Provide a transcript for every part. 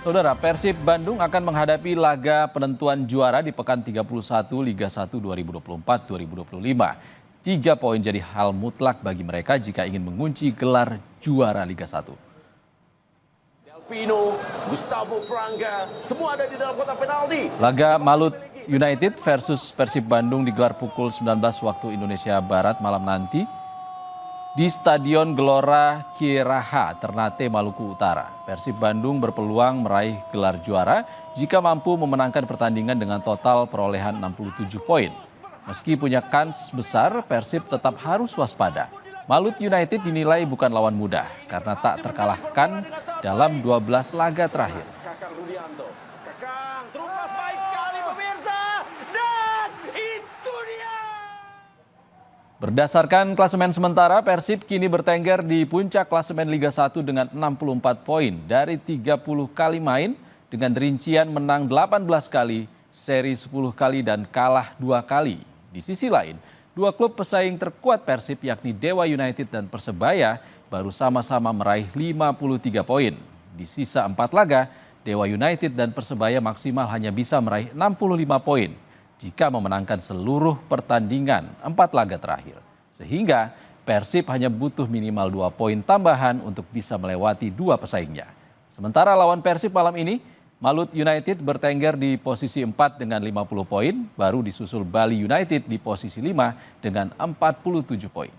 Saudara, Persib Bandung akan menghadapi laga penentuan juara di pekan 31 Liga 1 2024-2025. 3 poin jadi hal mutlak bagi mereka jika ingin mengunci gelar juara Liga 1. Delpino, Gustavo Franca, semua ada di dalam kotak penalti. Laga Malut United versus Persib Bandung digelar pukul 19 waktu Indonesia Barat malam nanti di Stadion Gelora Kieraha, Ternate, Maluku Utara. Persib Bandung berpeluang meraih gelar juara jika mampu memenangkan pertandingan dengan total perolehan 67 poin. Meski punya kans besar, Persib tetap harus waspada. Malut United dinilai bukan lawan mudah karena tak terkalahkan dalam 12 laga terakhir. Kakang Rudianto, Kakang, terus baik sekali pemirsa, dan itu dia. Berdasarkan klasemen sementara, Persib kini bertengger di puncak klasemen Liga 1 dengan 64 poin dari 30 kali main dengan rincian menang 18 kali, seri 10 kali dan kalah 2 kali. Di sisi lain, dua klub pesaing terkuat Persib yakni Dewa United dan Persebaya baru sama-sama meraih 53 poin. Di sisa 4 laga, Dewa United dan Persebaya maksimal hanya bisa meraih 65 poin jika memenangkan seluruh pertandingan 4 laga terakhir. Sehingga Persib hanya butuh minimal 2 poin tambahan untuk bisa melewati 2 pesaingnya. Sementara lawan Persib malam ini, Malut United bertengger di posisi 4 dengan 50 poin, baru disusul Bali United di posisi 5 dengan 47 poin.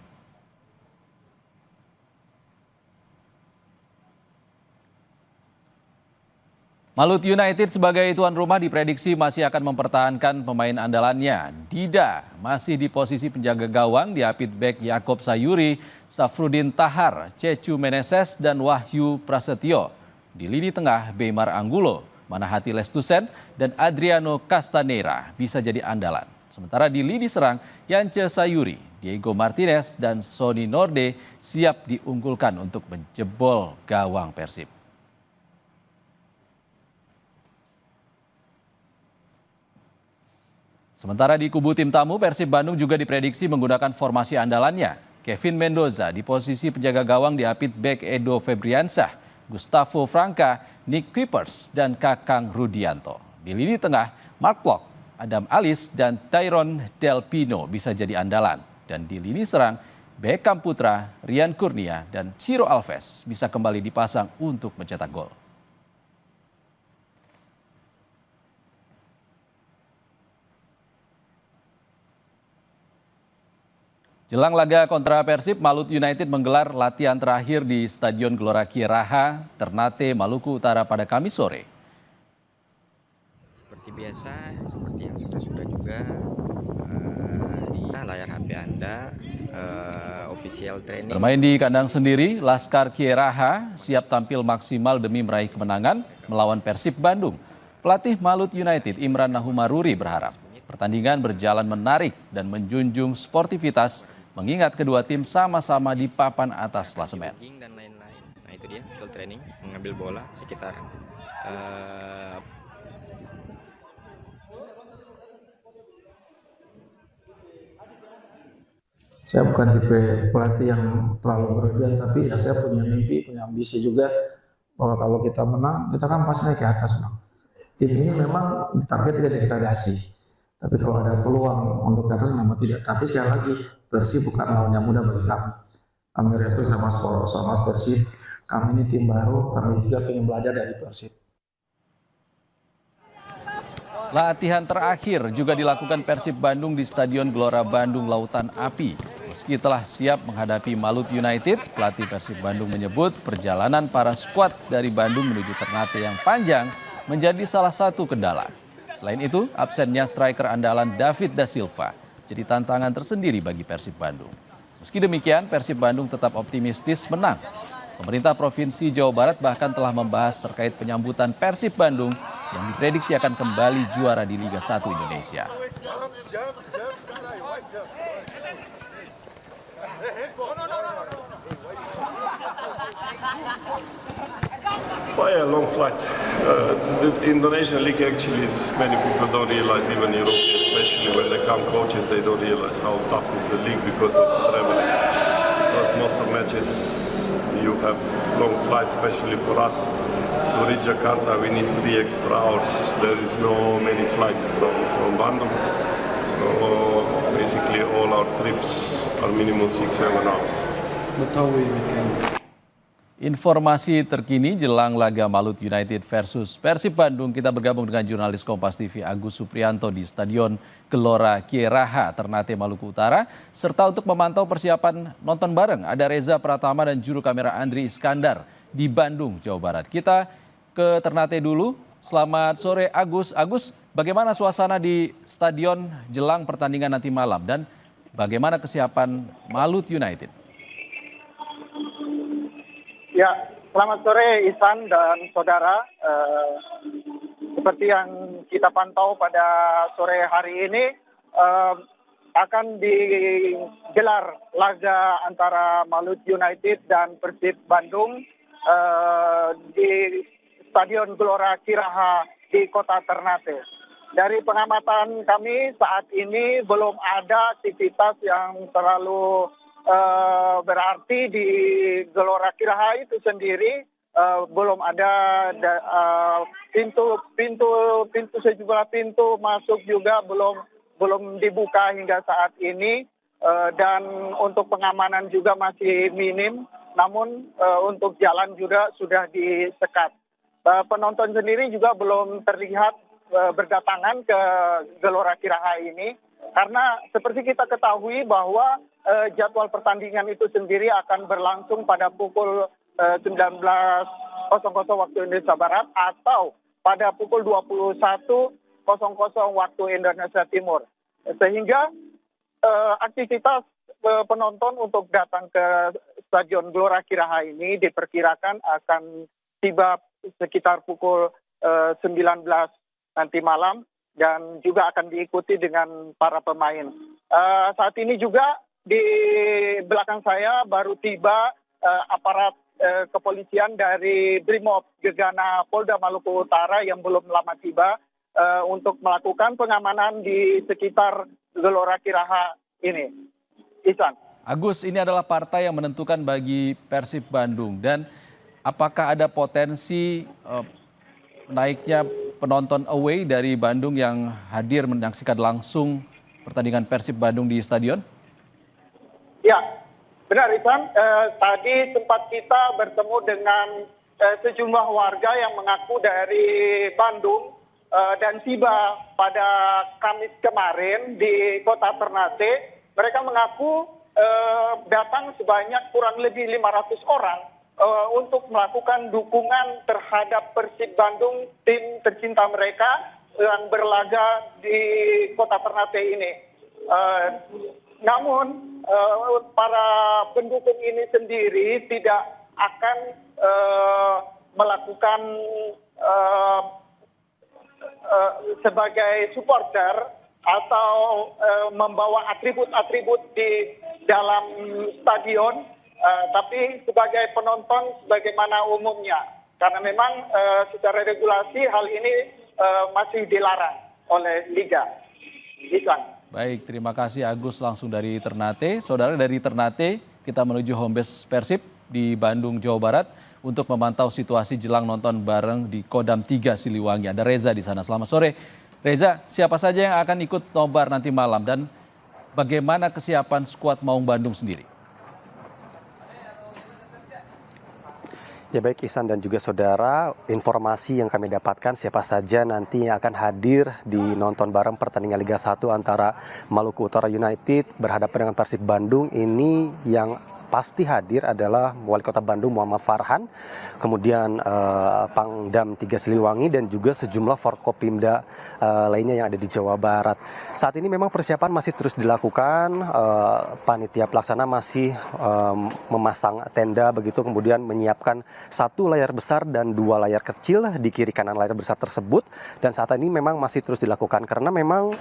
Malut United sebagai tuan rumah diprediksi masih akan mempertahankan pemain andalannya. Dida masih di posisi penjaga gawang diapit bek Yakob Sayuri, Safrudin Tahar, Cecu Meneses dan Wahyu Prasetyo. Di lini tengah Beimar Anggulo, Manahati Lestusen dan Adriano Castanera bisa jadi andalan. Sementara di lini serang Yance Sayuri, Diego Martinez dan Sony Norde siap diunggulkan untuk menjebol gawang Persib. Sementara di kubu tim tamu, Persib Bandung juga diprediksi menggunakan formasi andalannya. Kevin Mendoza di posisi penjaga gawang diapit bek Edo Febriansah, Gustavo Franca, Nick Kuipers, dan Kakang Rudianto. Di lini tengah, Mark Klok, Adam Alis, dan Tyron Delpino bisa jadi andalan. Dan di lini serang, Beckham Putra, Rian Kurnia, dan Ciro Alves bisa kembali dipasang untuk mencetak gol. Jelang laga kontra Persib, Malut United menggelar latihan terakhir di Stadion Gelora Kieraha, Ternate, Maluku Utara pada Kamis sore. Seperti biasa, seperti yang sudah juga di layar HP Anda, official training. Bermain di kandang sendiri, Laskar Kieraha siap tampil maksimal demi meraih kemenangan melawan Persib Bandung. Pelatih Malut United, Imran Nahumaruri, berharap pertandingan berjalan menarik dan menjunjung sportivitas, mengingat kedua tim sama-sama di papan atas klasemen. Dan lain-lain. Nah itu dia, field training, mengambil bola sekitar Saya bukan tipe pelatih yang terlalu berlebihan, tapi ya saya punya mimpi, punya ambisi juga bahwa kalau kita menang, kita kan pasti naik ke atas. Tim ini memang ditarget tidak degradasi. Tapi kalau ada peluang untuk ke atas memang tidak. Tapi sekali lagi, Persib bukan lawan yang mudah bagi kami. Kami respect sama Persib. Kami ini tim baru, kami juga ingin belajar dari Persib. Latihan terakhir juga dilakukan Persib Bandung di Stadion Gelora Bandung Lautan Api. Meski telah siap menghadapi Malut United, pelatih Persib Bandung menyebut perjalanan para skuad dari Bandung menuju Ternate yang panjang menjadi salah satu kendala. Selain itu, absennya striker andalan David Da Silva jadi tantangan tersendiri bagi Persib Bandung. Meski demikian, Persib Bandung tetap optimistis menang. Pemerintah Provinsi Jawa Barat bahkan telah membahas terkait penyambutan Persib Bandung yang diprediksi akan kembali juara di Liga 1 Indonesia. Quite a long flight. The Indonesian league actually is, many people don't realize, even Europe, especially when they come coaches, they don't realize how tough is the league because of traveling. Because most of matches you have long flights, especially for us. To reach Jakarta, we need 3 extra hours. There is no many flights from Bandung. So basically all our trips are minimum 6-7 hours. Informasi terkini jelang laga Malut United versus Persib Bandung, kita bergabung dengan jurnalis Kompas TV Agus Suprianto di Stadion Gelora Kieraha, Ternate, Maluku Utara. Serta untuk memantau persiapan nonton bareng, ada Reza Pratama dan juru kamera Andri Iskandar di Bandung, Jawa Barat. Kita ke Ternate dulu. Selamat sore Agus. Agus, bagaimana suasana di stadion jelang pertandingan nanti malam dan bagaimana kesiapan Malut United? Ya, selamat sore Ihsan dan saudara. Seperti yang kita pantau pada sore hari ini, akan digelar laga antara Malut United dan Persib Bandung di Stadion Gelora Kieraha di Kota Ternate. Dari pengamatan kami saat ini belum ada aktivitas yang terlalu berarti di Gelora Kieraha itu sendiri. Belum ada sejumlah pintu masuk juga belum dibuka hingga saat ini, dan untuk pengamanan juga masih minim. Namun untuk jalan juga sudah disekat. Penonton sendiri juga belum terlihat berdatangan ke Gelora Kieraha ini, karena seperti kita ketahui bahwa jadwal pertandingan itu sendiri akan berlangsung pada pukul 19.00 waktu Indonesia Barat atau pada pukul 21.00 waktu Indonesia Timur. Sehingga aktivitas penonton untuk datang ke Stadion Gelora Kieraha ini diperkirakan akan tiba sekitar pukul 19 nanti malam dan juga akan diikuti dengan para pemain. Saat ini juga di belakang saya baru tiba aparat kepolisian dari Brimob Gegana Polda Maluku Utara yang belum lama tiba untuk melakukan pengamanan di sekitar Gelora Kieraha ini. Ihsan. Agus, ini adalah partai yang menentukan bagi Persib Bandung, dan apakah ada potensi naiknya penonton away dari Bandung yang hadir menyaksikan langsung pertandingan Persib Bandung di stadion? Ya, benar Ihsan. Tadi sempat kita bertemu dengan sejumlah warga yang mengaku dari Bandung dan tiba pada Kamis kemarin di Kota Ternate. Mereka mengaku datang sebanyak kurang lebih 500 orang untuk melakukan dukungan terhadap Persib Bandung, tim tercinta mereka yang berlaga di Kota Ternate ini. Namun para pendukung ini sendiri tidak akan melakukan sebagai supporter atau membawa atribut-atribut di dalam stadion, tapi sebagai penonton sebagaimana umumnya. Karena memang secara regulasi hal ini masih dilarang oleh Liga. Ihsan. Baik, terima kasih Agus langsung dari Ternate. Saudara, dari Ternate kita menuju home base Persib di Bandung, Jawa Barat untuk memantau situasi jelang nonton bareng di Kodam 3 Siliwangi. Ada Reza di sana. Selamat sore. Reza, siapa saja yang akan ikut nobar nanti malam dan bagaimana kesiapan skuad Maung Bandung sendiri? Ya baik Ihsan dan juga saudara, informasi yang kami dapatkan siapa saja nanti yang akan hadir di nonton bareng pertandingan Liga 1 antara Maluku Utara United berhadapan dengan Persib Bandung ini, yang pasti hadir adalah Wali Kota Bandung Muhammad Farhan, kemudian Pangdam 3 Siliwangi dan juga sejumlah Forkopimda lainnya yang ada di Jawa Barat. Saat ini memang persiapan masih terus dilakukan, panitia pelaksana masih memasang tenda begitu, kemudian menyiapkan 1 layar besar dan 2 layar kecil di kiri kanan layar besar tersebut, dan saat ini memang masih terus dilakukan karena memang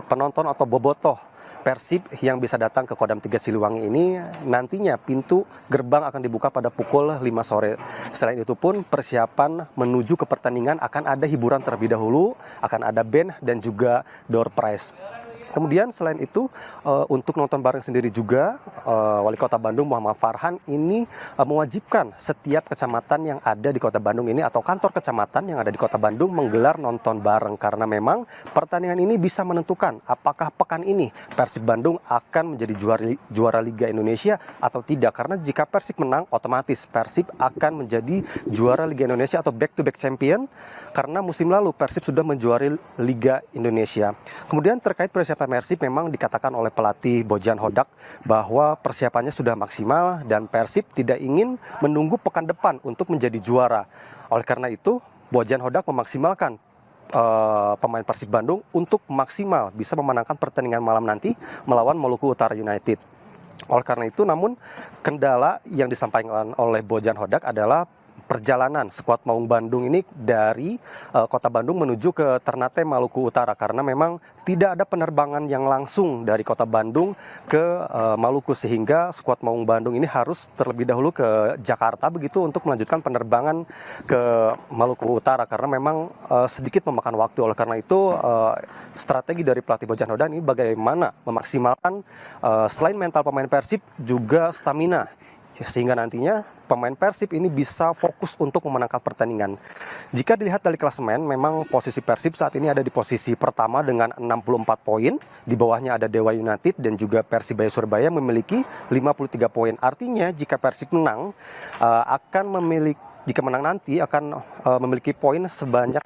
penonton atau bobotoh Persib yang bisa datang ke Kodam 3 Siliwangi ini nantinya pintu gerbang akan dibuka pada pukul 5 sore. Selain itu pun persiapan menuju ke pertandingan akan ada hiburan terlebih dahulu, akan ada band dan juga door prize. Kemudian selain itu untuk nonton bareng sendiri juga Wali Kota Bandung Muhammad Farhan ini mewajibkan setiap kecamatan yang ada di Kota Bandung ini atau kantor kecamatan yang ada di Kota Bandung menggelar nonton bareng karena memang pertandingan ini bisa menentukan apakah pekan ini Persib Bandung akan menjadi juara Liga Indonesia atau tidak, karena jika Persib menang otomatis Persib akan menjadi juara Liga Indonesia atau back to back champion karena musim lalu Persib sudah menjuari Liga Indonesia. Kemudian terkait persiapan Persib memang dikatakan oleh pelatih Bojan Hodak bahwa persiapannya sudah maksimal dan Persib tidak ingin menunggu pekan depan untuk menjadi juara. Oleh karena itu, Bojan Hodak memaksimalkan pemain Persib Bandung untuk maksimal bisa memenangkan pertandingan malam nanti melawan Maluku Utara United. Oleh karena itu, namun kendala yang disampaikan oleh Bojan Hodak adalah perjalanan skuad Maung Bandung ini dari Kota Bandung menuju ke Ternate Maluku Utara karena memang tidak ada penerbangan yang langsung dari Kota Bandung ke Maluku sehingga skuad Maung Bandung ini harus terlebih dahulu ke Jakarta begitu untuk melanjutkan penerbangan ke Maluku Utara karena memang sedikit memakan waktu. Oleh karena itu strategi dari pelatih Bojan Hodak ini bagaimana memaksimalkan selain mental pemain Persib juga stamina sehingga nantinya pemain Persib ini bisa fokus untuk memenangkan pertandingan. Jika dilihat dari klasemen, memang posisi Persib saat ini ada di posisi pertama dengan 64 poin. Di bawahnya ada Dewa United dan juga Persibaya Surabaya memiliki 53 poin. Artinya jika Persib menang jika menang nanti akan memiliki poin sebanyak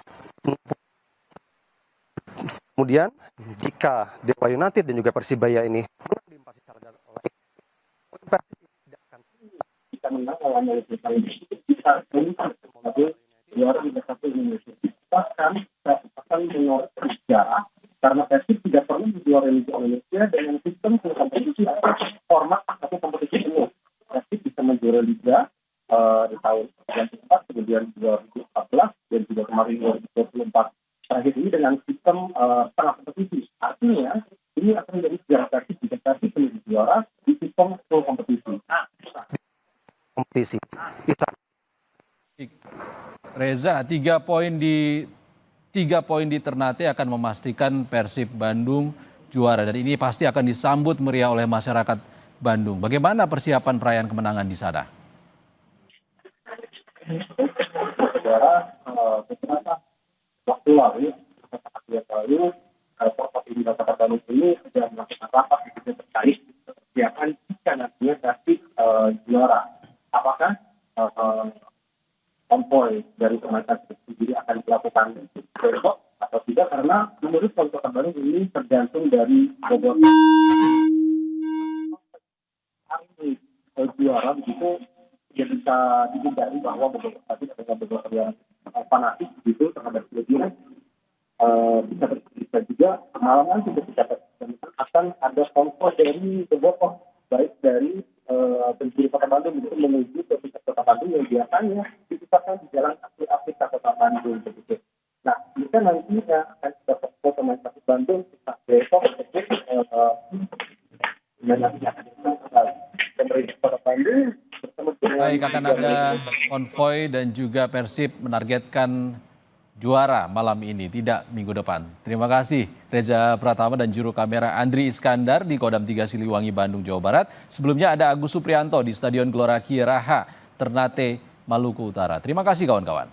60. Kemudian jika Dewa United dan juga Persibaya ini menang di 4 sisa lain, Persib menang lawan bisa sebagai juara Liga 1 Indonesia. Bahkan akan menyorot sejarah karena Persib tidak perlu menjuara Liga Indonesia dengan sistem kompetisi atau format atau kompetisi penuh. Persib bisa menjuara Liga di tahun 2004, kemudian 2014 dan juga kemarin 2024. Terakhir ini dengan sistem setengah kompetisi. Artinya ini akan menjadi sejarah Persib jika Persib menjadi juara di sistem full kompetisi. Kompetisi. Reza, 3 poin di Ternate akan memastikan Persib Bandung juara dan ini pasti akan disambut meriah oleh masyarakat Bandung. Bagaimana persiapan perayaan kemenangan di sana? Saudara, beberapa waktu lalu, Porto Indra Kota Bandung ini sudah melakukan rapat terkait persiapan jika nantinya Persib juara. Apakah konvoy dari pemain Persib sendiri akan dilakukan besok atau tidak? Karena menurut Kota Bandung ini tergantung dari Bogor. Hari ini juara begitu tidak bisa dihindari bahwa Bogor tadi adalah Bogor yang fanatik begitu terhadap Bogor. Bisa juga malam nanti ketika akan ada konvoy dari Bogor baik dari penjuru Kota Bandung begitu menuju ke pusat Kota Bandung yang biasanya dipisahkan di jalan aktif Kota Bandung begitu. Nah, jika nantinya akan ada pemain Persib Bandung besok nanti akan pemerintah Kota Bandung bersama dengan Baik, akan ada konvoy dan juga Persib menargetkan juara malam ini, tidak minggu depan. Terima kasih Reza Pratama dan juru kamera Andri Iskandar di Kodam 3 Siliwangi, Bandung, Jawa Barat. Sebelumnya ada Agus Suprianto di Stadion Gelora Kieraha, Ternate, Maluku Utara. Terima kasih kawan-kawan.